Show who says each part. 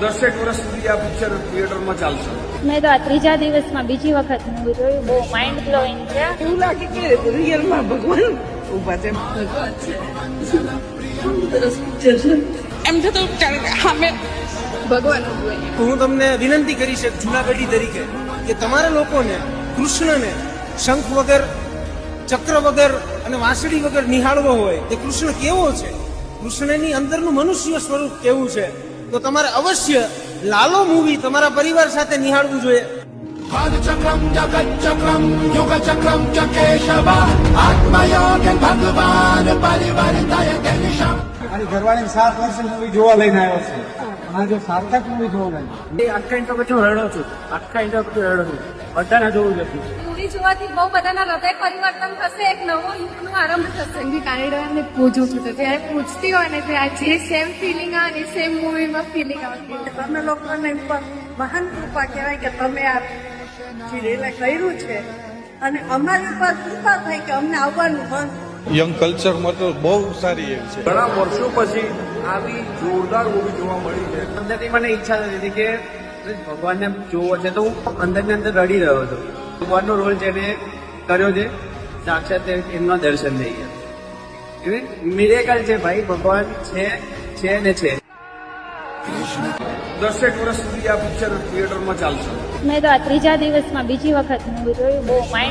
Speaker 1: 10 વર્ષ સુધી આ પિક્ચર થિયેટરમાં ચાલશે.
Speaker 2: મેં તો આ ત્રીજા દિવસમાં બીજી વખત મૂવી જોયું. બહુ માઇન્ડ બ્લોઈંગ છે.
Speaker 3: એવું લાગે કે રિયલમાં ભગવાન ઉભા છે. એમ થતું સામે ભગવાન ઉભું.
Speaker 4: હું તમને વિનંતી કરીશ એક જૂના પેઢી તરીકે કે તમારા લોકોને કૃષ્ણને શંખ વગર, ચક્ર વગર અને વાંસળી વગર નિહાળવો હોય કે કૃષ્ણ કેવો છે, કૃષ્ણની અંદરનું મનુષ્ય સ્વરૂપ કેવું છે, તો તમારે અવશ્ય લાલો મૂવી તમારા પરિવાર સાથે નિહાળવું જોઈએ.
Speaker 5: ચક્રમ જગચ્ચક્રમ યુગચક્રમ ચ કેશવ આત્મયોગન ભગવાન પરિવર્તય કેશવ.
Speaker 6: મારી ઘરવાળી 7 વર્ષે મૂવી જોવા લઈને આવ્યો છે. આ જો સાર્થક મૂવી જોવા લઈને
Speaker 7: આખા ઇન્ટરવ્યુ પછી રડો છું. બધાને જોવું જતું.
Speaker 8: મૂવી જોવાથી બહુ બધાના હૃદય પરિવર્તન થશે, એક નવો યુગનો આરંભ થશે. એમની કાનેડાને પૂછું છું તો જ્યારે પૂછતી હોય ને ત્યારે જે સેમ ફિલિંગ આવે ને સેમ મૂવીમાં ફિલિંગ આવતી. તમે લોકોને મહાન કૃપા કહેવાય કે તમે આ સિરિયલ કર્યું છે અને અમારી ઉપર કૃપા થાય કે અમને આવવાનું મન.
Speaker 9: યંગ કલ્ચરમાં તો બહુ સારી એવી છે.
Speaker 1: ઘણા વર્ષો પછી આવી જોરદાર મૂવી જોવા મળી છે.
Speaker 7: અંદરથી મને ઈચ્છા થતી હતી કે ભગવાનને જોવો છે તો હું અંદરની અંદર રડી રહ્યો હતો. ભગવાનનો રોલ જેને કર્યો છે સાક્ષાત એમના દર્શન થઈ ગયા. મિરેકલ છે ભાઈ, ભગવાન છે ને છે.
Speaker 1: 10 વર્ષ સુધી આ પિક્ચર થિયેટરમાં ચાલશે.
Speaker 2: મેં તો આ ત્રીજા દિવસમાં બીજી વખત મૂવી જોયું. બહુ માઇન્ડ